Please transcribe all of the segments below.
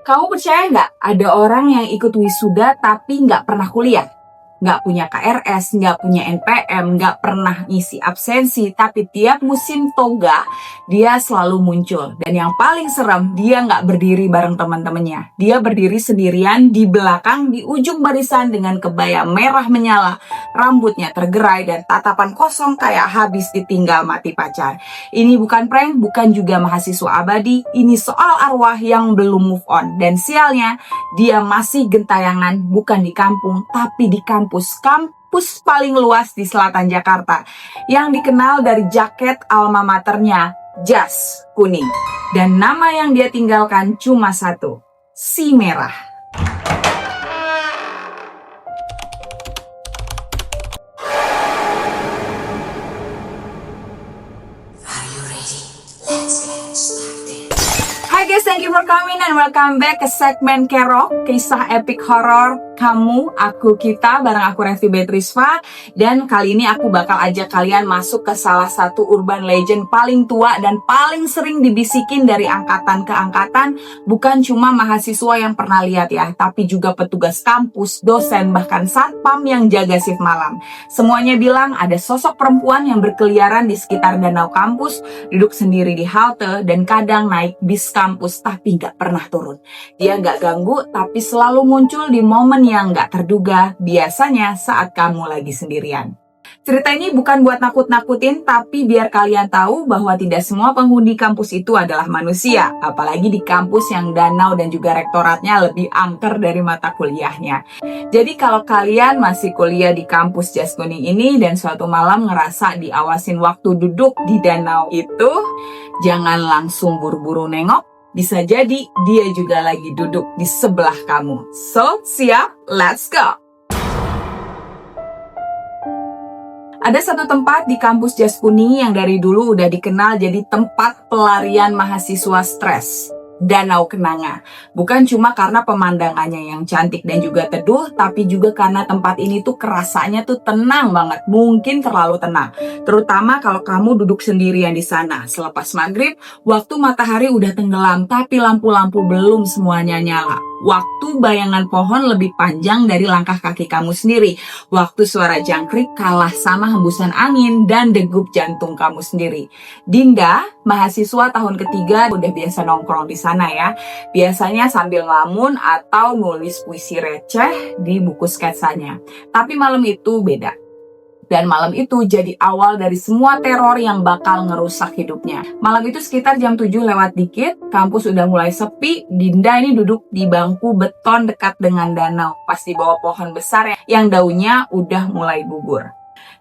Kamu percaya nggak ada orang yang ikut wisuda tapi nggak pernah kuliah? Nggak punya KRS, nggak punya NPM, nggak pernah ngisi absensi, tapi tiap musim toga dia selalu muncul. Dan yang paling serem, dia nggak berdiri bareng teman-temannya. Dia berdiri sendirian di belakang, di ujung barisan dengan kebaya merah menyala, rambutnya tergerai dan tatapan kosong kayak habis ditinggal mati pacar. Ini bukan prank, bukan juga mahasiswa abadi, ini soal arwah yang belum move on. Dan sialnya, dia masih gentayangan bukan di kampung, tapi di kampus paling luas di selatan Jakarta, yang dikenal dari jaket alma maternya, jas kuning. Dan nama yang dia tinggalkan cuma satu, si merah. Hai guys, thank you for coming and welcome back ke segmen Kerok, kisah epic horror kamu, aku, kita, bareng aku Revi Betrisva. Dan kali ini aku bakal ajak kalian masuk ke salah satu urban legend paling tua dan paling sering dibisikin dari angkatan ke angkatan. Bukan cuma mahasiswa yang pernah lihat ya, tapi juga petugas kampus, dosen, bahkan satpam yang jaga shift malam. Semuanya bilang ada sosok perempuan yang berkeliaran di sekitar danau kampus, duduk sendiri di halte, dan kadang naik bis kampus tapi nggak pernah turun. Dia nggak ganggu, tapi selalu muncul di momen yang nggak terduga, biasanya saat kamu lagi sendirian. Cerita ini bukan buat nakut-nakutin, tapi biar kalian tahu bahwa tidak semua penghuni kampus itu adalah manusia, apalagi di kampus yang danau dan juga rektoratnya lebih angker dari mata kuliahnya. Jadi kalau kalian masih kuliah di kampus jas kuning ini dan suatu malam ngerasa diawasin waktu duduk di danau itu, jangan langsung buru-buru nengok. Bisa jadi dia juga lagi duduk di sebelah kamu. So, siap? Let's go! Ada satu tempat di kampus jas kuning yang dari dulu udah dikenal jadi tempat pelarian mahasiswa stres. Danau Kenanga. Bukan cuma karena pemandangannya yang cantik dan juga teduh, tapi juga karena tempat ini tuh kerasanya tuh tenang banget. Mungkin terlalu tenang. Terutama kalau kamu duduk sendirian di sana. Selepas maghrib, waktu matahari udah tenggelam, tapi lampu-lampu belum semuanya nyala. Waktu bayangan pohon lebih panjang dari langkah kaki kamu sendiri. Waktu suara jangkrik kalah sama hembusan angin dan degup jantung kamu sendiri. Dinda, mahasiswa tahun ketiga, udah biasa nongkrong di sana ya. Biasanya sambil ngelamun atau nulis puisi receh di buku sketsanya. Tapi malam itu beda. Dan malam itu jadi awal dari semua teror yang bakal ngerusak hidupnya. Malam itu sekitar jam 7 lewat dikit, kampus udah mulai sepi. Dinda ini duduk di bangku beton dekat dengan danau, pas di bawah pohon besar yang daunnya udah mulai gugur.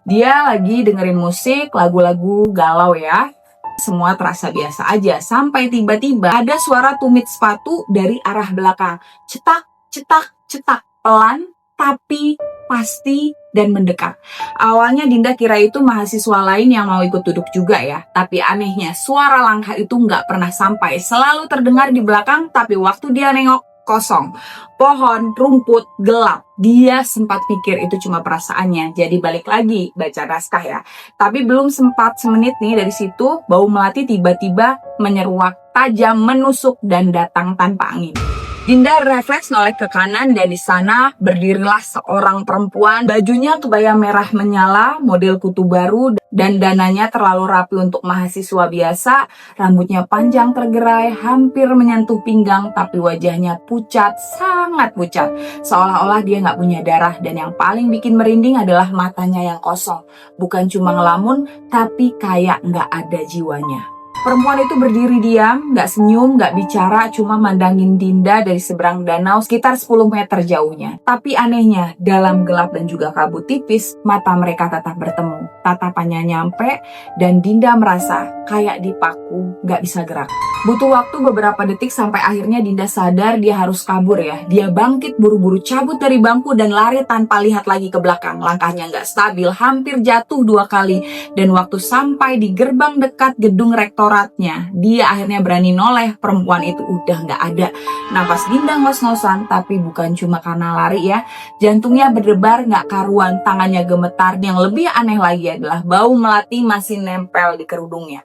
Dia lagi dengerin musik, lagu-lagu galau ya. Semua terasa biasa aja, sampai tiba-tiba ada suara tumit sepatu dari arah belakang. Cetak, cetak, cetak, pelan, tapi pasti dan mendekat. Awalnya Dinda kira itu mahasiswa lain yang mau ikut duduk juga ya. Tapi anehnya suara langkah itu nggak pernah sampai. Selalu terdengar di belakang, tapi waktu dia nengok, kosong. Pohon, rumput, gelap. Dia sempat pikir itu cuma perasaannya. Jadi balik lagi baca naskah ya. Tapi belum sempat semenit nih dari situ, bau melati tiba-tiba menyeruak tajam, menusuk dan datang tanpa angin. Dinda refleks noleh ke kanan dan di sana berdirilah seorang perempuan. Bajunya kebaya merah menyala, model kutu baru dan dananya terlalu rapi untuk mahasiswa biasa. Rambutnya panjang tergerai, hampir menyentuh pinggang, tapi wajahnya pucat, sangat pucat. Seolah-olah dia nggak punya darah dan yang paling bikin merinding adalah matanya yang kosong. Bukan cuma ngelamun, tapi kayak nggak ada jiwanya. Perempuan itu berdiri diam, gak senyum, gak bicara, cuma mandangin Dinda dari seberang danau sekitar 10 meter jauhnya. Tapi anehnya, dalam gelap dan juga kabut tipis, mata mereka tetap bertemu. Tatapannya nyampe, dan Dinda merasa kayak dipaku, gak bisa gerak. Butuh waktu beberapa detik sampai akhirnya Dinda sadar dia harus kabur ya. Dia bangkit buru-buru cabut dari bangku dan lari tanpa lihat lagi ke belakang. Langkahnya gak stabil, hampir jatuh 2 kali. Dan waktu sampai di gerbang dekat gedung rektorat, suratnya, dia akhirnya berani noleh, perempuan itu udah nggak ada. Napas Dinda ngos-ngosan, tapi bukan cuma karena lari ya. Jantungnya berdebar nggak karuan, tangannya gemetar. Yang lebih aneh lagi adalah bau melati masih nempel di kerudungnya.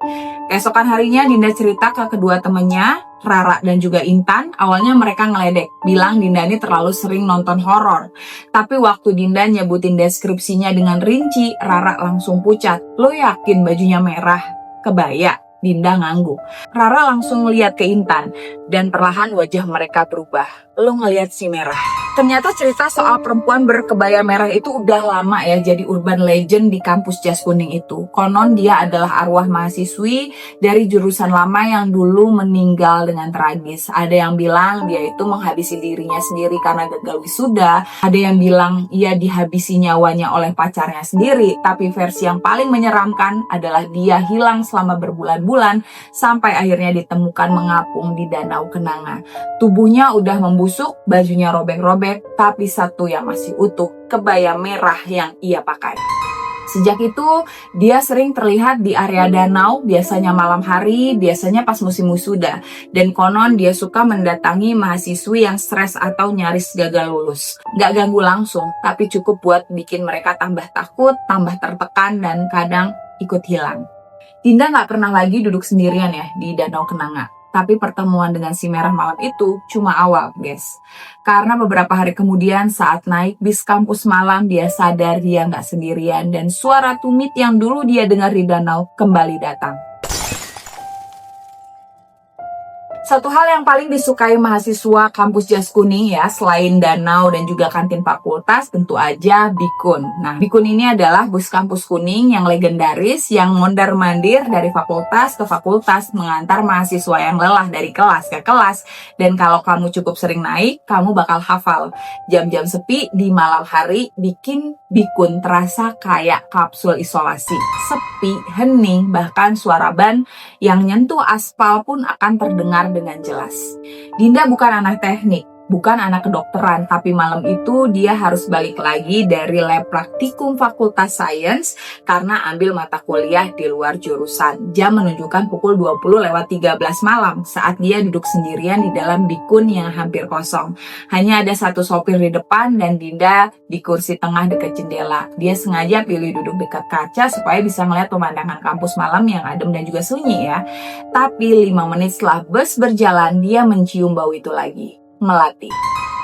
Keesokan harinya Dinda cerita ke kedua temennya, Rara dan juga Intan. Awalnya mereka ngeledek, bilang Dinda ini terlalu sering nonton horor. Tapi waktu Dinda nyebutin deskripsinya dengan rinci, Rara langsung pucat. Lo yakin bajunya merah? Kebaya? Dinda ngangguk. Rara langsung ngeliat ke Intan, dan perlahan wajah mereka berubah. Lo ngeliat si merah. Ternyata cerita soal perempuan berkebaya merah itu udah lama ya jadi urban legend di kampus Jas Kuning itu. Konon dia adalah arwah mahasiswi dari jurusan lama yang dulu meninggal dengan tragis. Ada yang bilang dia itu menghabisi dirinya sendiri karena gagal wisuda. Ada yang bilang ia dihabisi nyawanya oleh pacarnya sendiri. Tapi versi yang paling menyeramkan adalah dia hilang selama berbulan-bulan sampai akhirnya ditemukan mengapung di Danau Kenanga. Tubuhnya udah membusuk, bajunya robek-robek, tapi satu yang masih utuh, kebaya merah yang ia pakai. Sejak itu, dia sering terlihat di area danau, biasanya malam hari, biasanya pas musim wisuda. Dan konon dia suka mendatangi mahasiswi yang stres atau nyaris gagal lulus. Gak ganggu langsung, tapi cukup buat bikin mereka tambah takut, tambah tertekan, dan kadang ikut hilang. Dinda gak pernah lagi duduk sendirian ya di Danau Kenanga. Tapi pertemuan dengan si merah malam itu cuma awal, guys. Karena beberapa hari kemudian saat naik bis kampus malam, dia sadar dia nggak sendirian dan suara tumit yang dulu dia dengar di danau kembali datang. Satu hal yang paling disukai mahasiswa kampus Jas Kuning ya, selain danau dan juga kantin fakultas, tentu aja Bikun. Nah, Bikun ini adalah bus kampus kuning yang legendaris, yang mondar-mandir dari fakultas ke fakultas, mengantar mahasiswa yang lelah dari kelas ke kelas. Dan kalau kamu cukup sering naik, kamu bakal hafal. Jam-jam sepi di malam hari bikin Bikun terasa kayak kapsul isolasi. Sepi, hening, bahkan suara ban yang nyentuh aspal pun akan terdengar dengan jelas. Dinda bukan anak teknik, bukan anak kedokteran, tapi malam itu dia harus balik lagi dari lab praktikum Fakultas Sains karena ambil mata kuliah di luar jurusan. Jam menunjukkan pukul 20:13 malam saat dia duduk sendirian di dalam Bikun yang hampir kosong. Hanya ada satu sopir di depan dan Dinda di kursi tengah dekat jendela. Dia sengaja pilih duduk dekat kaca supaya bisa melihat pemandangan kampus malam yang adem dan juga sunyi ya. Tapi 5 menit setelah bus berjalan, dia mencium bau itu lagi. Melati.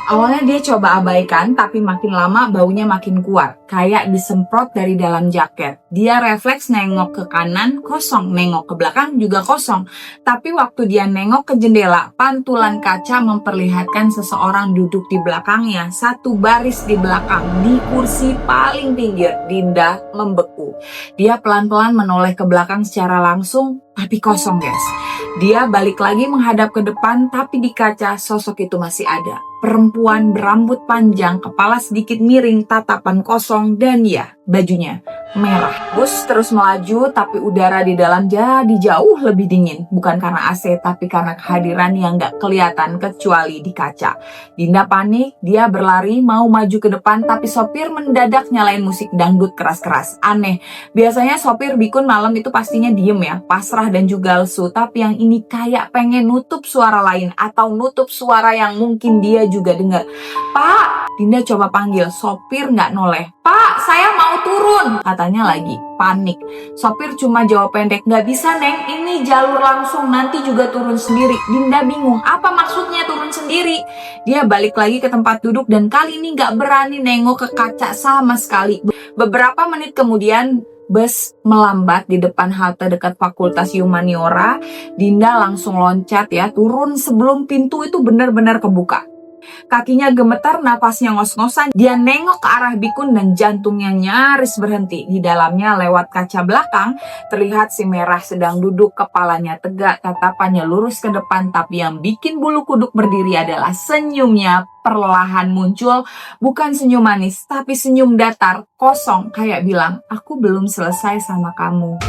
Awalnya dia coba abaikan, tapi makin lama baunya makin kuat, kayak disemprot dari dalam jaket. Dia refleks nengok ke kanan, kosong, nengok ke belakang juga kosong. Tapi waktu dia nengok ke jendela, pantulan kaca memperlihatkan seseorang duduk di belakangnya, satu baris di belakang, di kursi paling pinggir. Dinda membeku. Dia pelan-pelan menoleh ke belakang secara langsung, tapi kosong, guys. Dia balik lagi menghadap ke depan, tapi di kaca sosok itu masih ada. Perempuan berambut panjang, kepala sedikit miring, tatapan kosong, dan ya, bajunya merah. Bus terus melaju, tapi udara di dalam jadi jauh lebih dingin. Bukan karena AC, tapi karena kehadiran yang gak kelihatan kecuali di kaca. Dinda panik, dia berlari mau maju ke depan, tapi sopir mendadak nyalain musik dangdut keras-keras. Aneh, biasanya sopir Bikun malam itu pastinya diem ya, pasrah dan juga lesu. Tapi yang ini kayak pengen nutup suara lain, atau nutup suara yang mungkin dia juga dengar. Pak, Dinda coba panggil, sopir gak noleh. Pak, saya mau turun, katanya lagi. Panik. Sopir cuma jawab pendek, gak bisa neng, ini jalur langsung, nanti juga turun sendiri. Dinda bingung, apa maksudnya turun sendiri? Dia balik lagi ke tempat duduk dan kali ini gak berani nengok ke kaca sama sekali. Beberapa menit kemudian, bus melambat di depan halte dekat Fakultas Humaniora. Dinda langsung loncat ya, turun sebelum pintu itu benar-benar kebuka. Kakinya gemetar, napasnya ngos-ngosan. Dia nengok ke arah Bikun dan jantungnya nyaris berhenti. Di dalamnya lewat kaca belakang, terlihat si merah sedang duduk, kepalanya tegak, tatapannya lurus ke depan. Tapi yang bikin bulu kuduk berdiri adalah senyumnya perlahan muncul. Bukan senyum manis, tapi senyum datar, kosong. Kayak bilang, aku belum selesai sama kamu.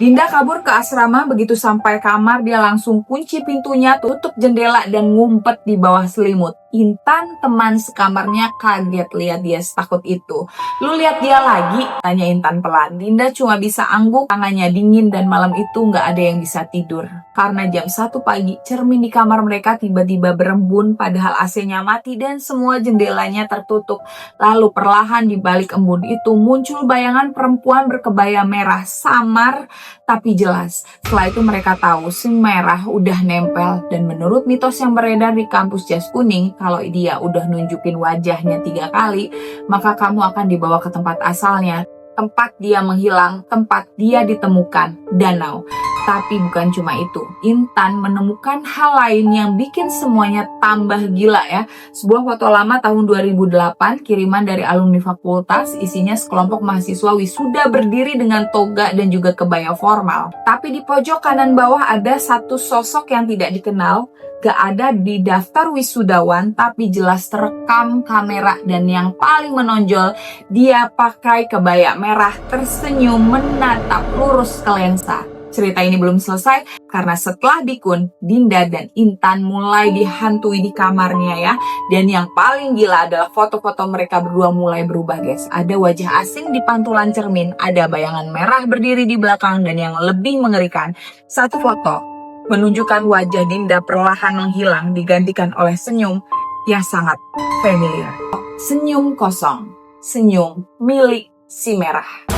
Dinda kabur ke asrama, begitu sampai kamar dia langsung kunci pintunya, tutup jendela dan ngumpet di bawah selimut. Intan, teman sekamarnya, kaget lihat dia setakut itu. "Lu lihat dia lagi?" tanya Intan pelan. Dinda cuma bisa angguk, tangannya dingin dan malam itu nggak ada yang bisa tidur. Karena jam 1 pagi, cermin di kamar mereka tiba-tiba berembun padahal AC-nya mati dan semua jendelanya tertutup. Lalu perlahan di balik embun itu muncul bayangan perempuan berkebaya merah, samar tapi jelas. Setelah itu mereka tahu si merah udah nempel, dan menurut mitos yang beredar di kampus Jas Kuning, kalau dia udah nunjukin wajahnya 3 kali, maka kamu akan dibawa ke tempat asalnya, tempat dia menghilang, tempat dia ditemukan, danau. Tapi bukan cuma itu, Intan menemukan hal lain yang bikin semuanya tambah gila ya. Sebuah foto lama tahun 2008, kiriman dari alumni fakultas, isinya sekelompok mahasiswa wisuda berdiri dengan toga dan juga kebaya formal. Tapi di pojok kanan bawah ada satu sosok yang tidak dikenal, gak ada di daftar wisudawan, tapi jelas terekam kamera, dan yang paling menonjol, dia pakai kebaya merah, tersenyum menatap lurus ke lensa. Cerita ini belum selesai, karena setelah Dikun, Dinda dan Intan mulai dihantui di kamarnya ya. Dan yang paling gila adalah foto-foto mereka berdua mulai berubah guys. Ada wajah asing di pantulan cermin, ada bayangan merah berdiri di belakang, dan yang lebih mengerikan, satu foto menunjukkan wajah Dinda perlahan menghilang digantikan oleh senyum yang sangat familiar. Senyum kosong, senyum milik si merah.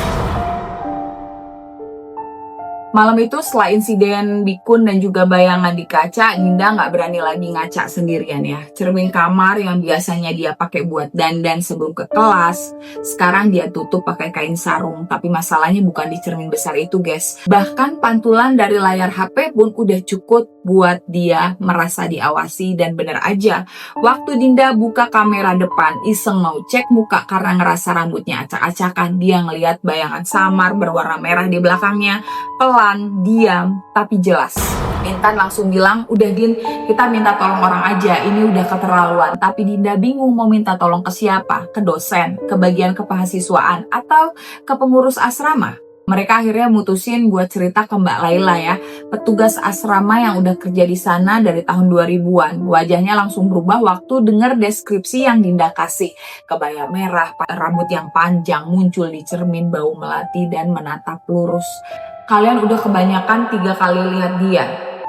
Malam itu setelah insiden Dikun dan juga bayangan di kaca, Dinda nggak berani lagi ngaca sendirian ya. Cermin kamar yang biasanya dia pakai buat dandan sebelum ke kelas, sekarang dia tutup pakai kain sarung. Tapi masalahnya bukan di cermin besar itu guys. Bahkan pantulan dari layar HP pun udah cukup buat dia merasa diawasi. Dan bener aja, waktu Dinda buka kamera depan, iseng mau cek muka karena ngerasa rambutnya acak-acakan, dia ngelihat bayangan samar berwarna merah di belakangnya. Pelan, diam, tapi jelas. Intan langsung bilang, "Udah Din, kita minta tolong orang aja, ini udah keterlaluan." Tapi Dinda bingung mau minta tolong ke siapa, ke dosen, ke bagian kemahasiswaan, atau ke pengurus asrama. Mereka akhirnya mutusin buat cerita ke Mbak Laila ya, petugas asrama yang udah kerja di sana dari tahun 2000-an. Wajahnya langsung berubah waktu dengar deskripsi yang Dinda kasih. Kebaya merah, rambut yang panjang, muncul di cermin, bau melati, dan menatap lurus. "Kalian udah kebanyakan 3 kali lihat dia?"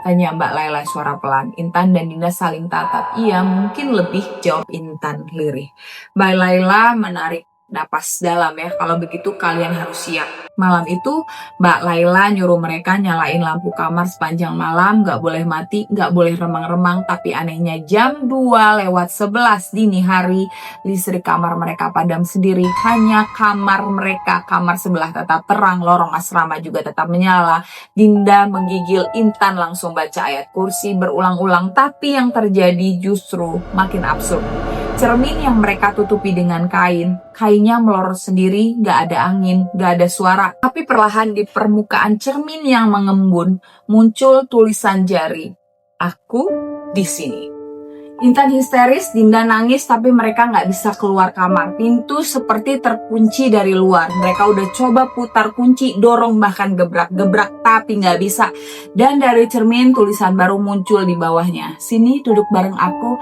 tanya Mbak Laila suara pelan. Intan dan Dinda saling tatap. "Iya, mungkin lebih," jawab Intan lirih. Mbak Laila menarik napas dalam ya, "Kalau begitu kalian harus siap." Malam itu Mbak Laila nyuruh mereka nyalain lampu kamar sepanjang malam, gak boleh mati, gak boleh remang-remang. Tapi anehnya jam 2:11 dini hari, listrik kamar mereka padam sendiri. Hanya kamar mereka, kamar sebelah tetap terang, lorong asrama juga tetap menyala. Dinda menggigil, Intan langsung baca ayat kursi berulang-ulang. Tapi yang terjadi justru makin absurd. Cermin yang mereka tutupi dengan kainnya melorot sendiri, gak ada angin, gak ada suara. Tapi perlahan di permukaan cermin yang mengembun, muncul tulisan jari, "Aku di sini." Intan histeris, Dinda nangis, tapi mereka gak bisa keluar kamar. Pintu seperti terkunci dari luar. Mereka udah coba putar kunci, dorong, bahkan gebrak-gebrak, tapi gak bisa. Dan dari cermin tulisan baru muncul di bawahnya, "Sini duduk bareng aku."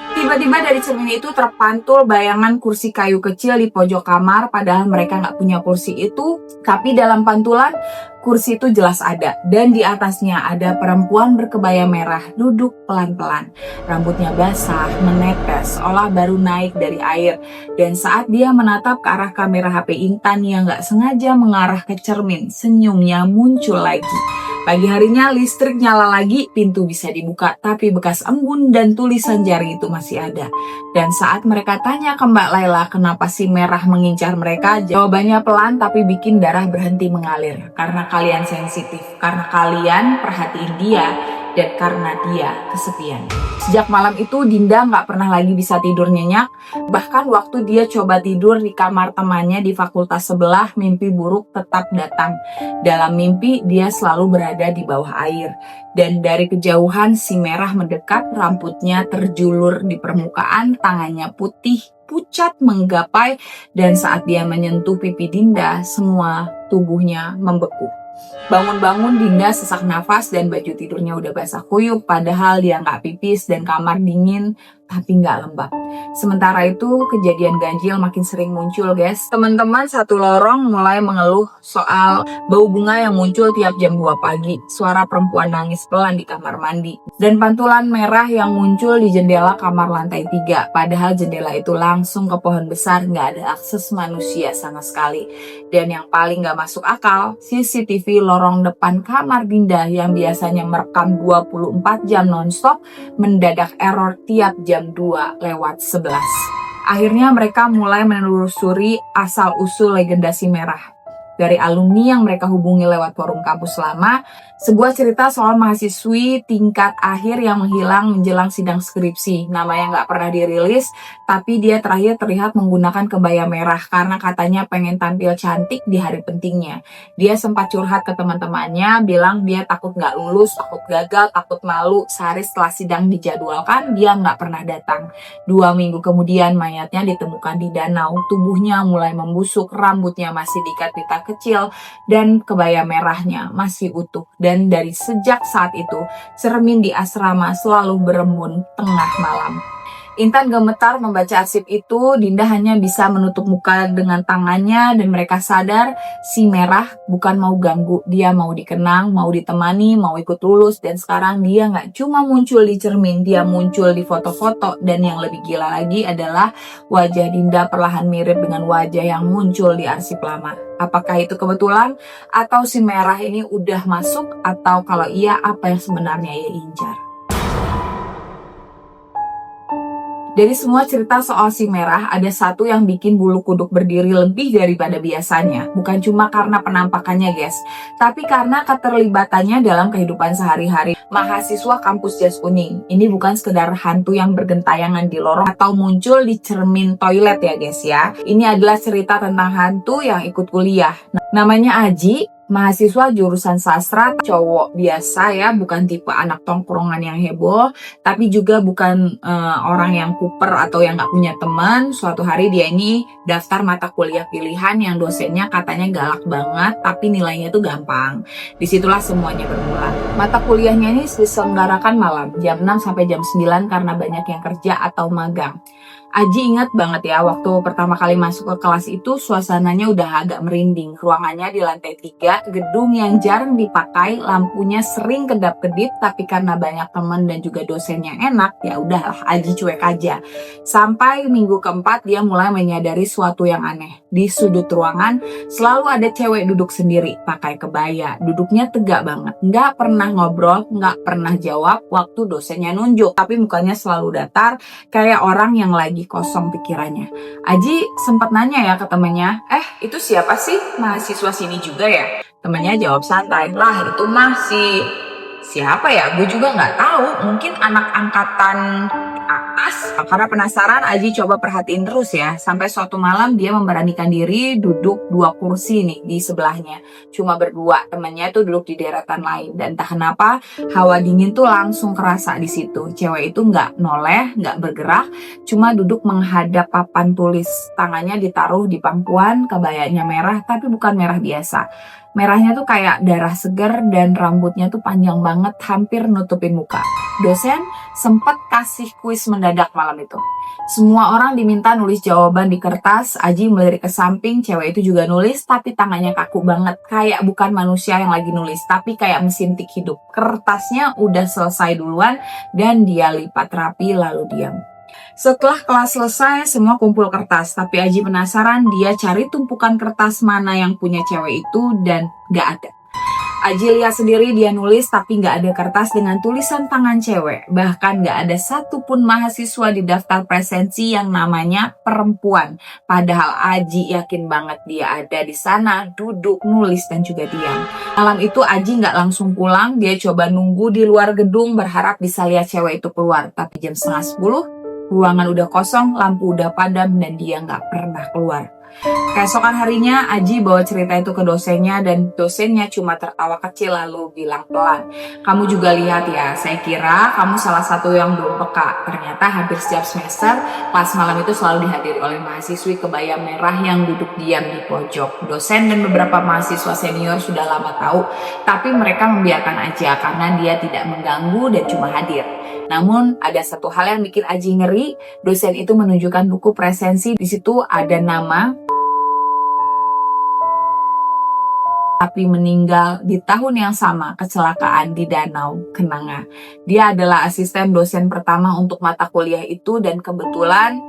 Tiba-tiba dari cermin itu terpantul bayangan kursi kayu kecil di pojok kamar, padahal mereka nggak punya kursi itu. Tapi dalam pantulan, kursi itu jelas ada. Dan di atasnya ada perempuan berkebaya merah, duduk pelan-pelan. Rambutnya basah, menetes, seolah baru naik dari air. Dan saat dia menatap ke arah kamera HP Intan yang nggak sengaja mengarah ke cermin, senyumnya muncul lagi. Pagi harinya listrik nyala lagi, pintu bisa dibuka, tapi bekas embun dan tulisan jari itu masih ada. Dan saat mereka tanya ke Mbak Laila kenapa si merah mengincar mereka, jawabannya pelan tapi bikin darah berhenti mengalir. Karena kalian sensitif, karena kalian perhatiin dia, dan karena dia kesepian. Sejak malam itu Dinda nggak pernah lagi bisa tidur nyenyak. Bahkan waktu dia coba tidur di kamar temannya di fakultas sebelah, mimpi buruk tetap datang. Dalam mimpi dia selalu berada di bawah air. Dan dari kejauhan si merah mendekat, rambutnya terjulur di permukaan, tangannya putih, pucat menggapai, dan saat dia menyentuh pipi Dinda, semua tubuhnya membeku. Bangun-bangun Dinda sesak nafas dan baju tidurnya udah basah kuyup, padahal dia nggak pipis dan kamar dingin tapi nggak lembab. Sementara itu kejadian ganjil makin sering muncul guys. Teman-teman satu lorong mulai mengeluh soal bau bunga yang muncul tiap jam 2 pagi, suara perempuan nangis pelan di kamar mandi, dan pantulan merah yang muncul di jendela kamar lantai 3. Padahal jendela itu langsung ke pohon besar, nggak ada akses manusia sama sekali. Dan yang paling nggak masuk akal, CCTV lorong depan kamar Dinda yang biasanya merekam 24 jam nonstop mendadak error tiap jam 2:11. Akhirnya mereka mulai menelusuri asal-usul legenda si merah. Dari alumni yang mereka hubungi lewat forum kampus lama, sebuah cerita soal mahasiswi tingkat akhir yang menghilang menjelang sidang skripsi. Namanya nggak pernah dirilis, tapi dia terakhir terlihat menggunakan kebaya merah karena katanya pengen tampil cantik di hari pentingnya. Dia sempat curhat ke teman-temannya, bilang dia takut nggak lulus, takut gagal, takut malu. Sehari setelah sidang dijadwalkan, dia nggak pernah datang. 2 minggu kemudian mayatnya ditemukan di danau, tubuhnya mulai membusuk, rambutnya masih diikat-ikat kecil, dan kebaya merahnya masih utuh. Dan dari sejak saat itu, cermin di asrama selalu berembun tengah malam. Intan gemetar membaca arsip itu. Dinda hanya bisa menutup muka dengan tangannya dan mereka sadar si merah bukan mau ganggu, dia mau dikenang, mau ditemani, mau ikut lulus. Dan sekarang dia nggak cuma muncul di cermin, dia muncul di foto-foto. Dan yang lebih gila lagi adalah wajah Dinda perlahan mirip dengan wajah yang muncul di arsip lama. Apakah itu kebetulan atau si merah ini udah masuk, atau kalau iya apa yang sebenarnya ia incar? Dari semua cerita soal si merah, ada satu yang bikin bulu kuduk berdiri lebih daripada biasanya. Bukan cuma karena penampakannya guys, tapi karena keterlibatannya dalam kehidupan sehari-hari mahasiswa kampus Jas Kuning. Ini bukan sekedar hantu yang bergentayangan di lorong atau muncul di cermin toilet ya guys ya. Ini adalah cerita tentang hantu yang ikut kuliah. Namanya Aji, mahasiswa jurusan sastra, cowok biasa ya, bukan tipe anak tongkrongan yang heboh, tapi juga bukan orang yang kuper atau yang gak punya teman. Suatu hari dia ini daftar mata kuliah pilihan yang dosennya katanya galak banget, tapi nilainya tuh gampang. Disitulah semuanya bermula. Mata kuliahnya ini diselenggarakan malam, jam 6 sampai jam 9 karena banyak yang kerja atau magang. Aji ingat banget ya, waktu pertama kali masuk ke kelas itu suasananya udah agak merinding. Ruangannya di lantai 3, gedung yang jarang dipakai, lampunya sering kedap-kedip, tapi karena banyak teman dan juga dosen yang enak, ya udahlah Aji cuek aja. Sampai minggu keempat dia mulai menyadari suatu yang aneh. Di sudut ruangan selalu ada cewek duduk sendiri, pakai kebaya, duduknya tegak banget, nggak pernah ngobrol, nggak pernah jawab waktu dosennya nunjuk, tapi mukanya selalu datar, kayak orang yang lagi kosong pikirannya. Aji sempat nanya ya ke temannya, itu siapa sih? Mahasiswa sini juga ya? Temannya jawab santai, lah itu masih siapa ya? Gue juga nggak tahu, mungkin anak angkatan atas. Karena penasaran, Aji coba perhatiin terus ya. Sampai suatu malam dia memberanikan diri duduk 2 kursi nih di sebelahnya. Cuma berdua, temannya tuh duduk di deretan lain. Dan entah kenapa hawa dingin tuh langsung kerasa di situ. Cewek itu nggak noleh, nggak bergerak, cuma duduk menghadap papan tulis. Tangannya ditaruh di pangkuan, kebayanya merah tapi bukan merah biasa. Merahnya tuh kayak darah segar dan rambutnya tuh panjang banget, hampir nutupin muka. Dosen sempat kasih kuis mendadak malam itu. Semua orang diminta nulis jawaban di kertas. Aji melirik ke samping, cewek itu juga nulis, tapi tangannya kaku banget. Kayak bukan manusia yang lagi nulis, tapi kayak mesin tik hidup. Kertasnya udah selesai duluan dan dia lipat rapi lalu diam. Setelah kelas selesai, semua kumpul kertas. Tapi Aji penasaran, dia cari tumpukan kertas mana yang punya cewek itu dan gak ada. Aji lihat sendiri dia nulis tapi gak ada kertas dengan tulisan tangan cewek. Bahkan gak ada satupun mahasiswa di daftar presensi yang namanya perempuan. Padahal Aji yakin banget dia ada di sana, duduk, nulis, dan juga diam. Malam itu Aji gak langsung pulang, dia coba nunggu di luar gedung berharap bisa lihat cewek itu keluar. Tapi jam 9:30, ruangan udah kosong, lampu udah padam, dan dia nggak pernah keluar. Keesokan harinya, Aji bawa cerita itu ke dosennya dan dosennya cuma tertawa kecil lalu bilang pelan, "Kamu juga lihat ya, saya kira kamu salah satu yang belum peka. Ternyata hampir setiap semester, kelas malam itu selalu dihadiri oleh mahasiswi kebaya merah yang duduk diam di pojok. Dosen dan beberapa mahasiswa senior sudah lama tahu, tapi mereka membiarkan aja karena dia tidak mengganggu dan cuma hadir." Namun ada satu hal yang bikin Aji ngeri, dosen itu menunjukkan buku presensi. Di situ ada nama tapi meninggal di tahun yang sama kecelakaan di Danau Kenanga. Dia adalah asisten dosen pertama untuk mata kuliah itu dan kebetulan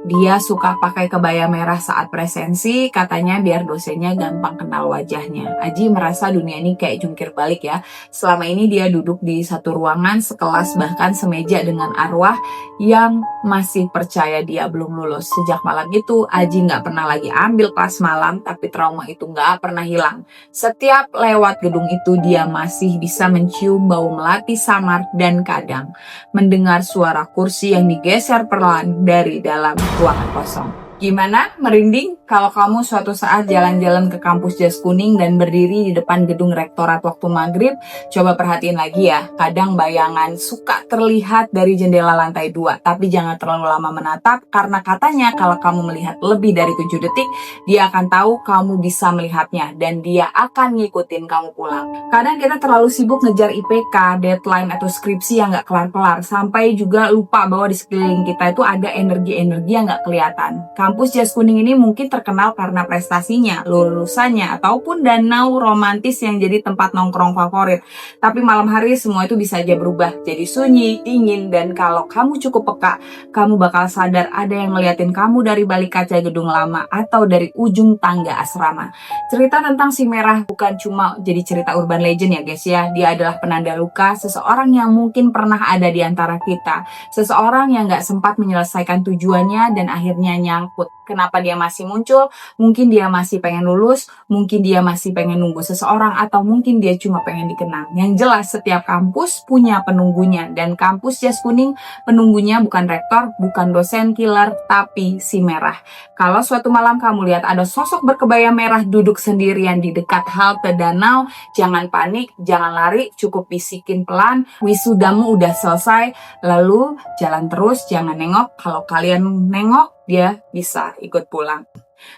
dia suka pakai kebaya merah saat presensi, katanya biar dosennya gampang kenal wajahnya. Aji merasa dunia ini kayak jungkir balik ya. Selama ini dia duduk di satu ruangan sekelas bahkan semeja dengan arwah yang masih percaya dia belum lulus. Sejak malam itu, Aji nggak pernah lagi ambil kelas malam, tapi trauma itu nggak pernah hilang. Setiap lewat gedung itu, dia masih bisa mencium bau melati samar dan kadang mendengar suara kursi yang digeser perlahan dari dalam ruangan kosong. Gimana? Merinding? Kalau kamu suatu saat jalan-jalan ke kampus Jas Kuning dan berdiri di depan gedung rektorat waktu maghrib, coba perhatiin lagi ya. Kadang bayangan suka terlihat dari jendela lantai 2, tapi jangan terlalu lama menatap karena katanya kalau kamu melihat lebih dari 7 detik, dia akan tahu kamu bisa melihatnya dan dia akan ngikutin kamu pulang. Kadang kita terlalu sibuk ngejar IPK, deadline atau skripsi yang gak kelar-kelar, sampai juga lupa bahwa di sekeliling kita itu ada energi-energi yang gak kelihatan. Kampus Jas Kuning ini mungkin terkenal karena prestasinya, lulusannya, ataupun danau romantis yang jadi tempat nongkrong favorit. Tapi malam hari semua itu bisa aja berubah jadi sunyi, dingin, dan kalau kamu cukup peka, kamu bakal sadar ada yang ngeliatin kamu dari balik kaca gedung lama atau dari ujung tangga asrama. Cerita tentang si merah bukan cuma jadi cerita urban legend ya guys ya. Dia adalah penanda luka seseorang yang mungkin pernah ada di antara kita. Seseorang yang gak sempat menyelesaikan tujuannya dan akhirnya nyangkut. Kenapa dia masih muncul? Mungkin dia masih pengen lulus, mungkin dia masih pengen nunggu seseorang, atau mungkin dia cuma pengen dikenang. Yang jelas setiap kampus punya penunggunya, dan kampus Jas Kuning penunggunya bukan rektor, bukan dosen killer, tapi si merah. Kalau suatu malam kamu lihat ada sosok berkebaya merah duduk sendirian di dekat halte danau, jangan panik, jangan lari, cukup bisikin pelan, wisudamu udah selesai, lalu jalan terus, jangan nengok. Kalau kalian nengok, dia bisa ikut pulang.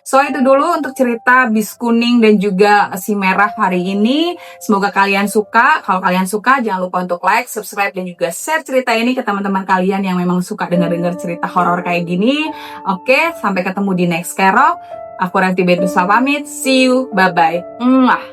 So itu dulu untuk cerita bis kuning dan juga si merah hari ini. Semoga kalian suka. Kalau kalian suka jangan lupa untuk like, subscribe, dan juga share cerita ini ke teman-teman kalian yang memang suka dengar-dengar cerita horor kayak gini. Oke, sampai ketemu di next Kero. Aku Ranti Betusa pamit. See you. Bye-bye.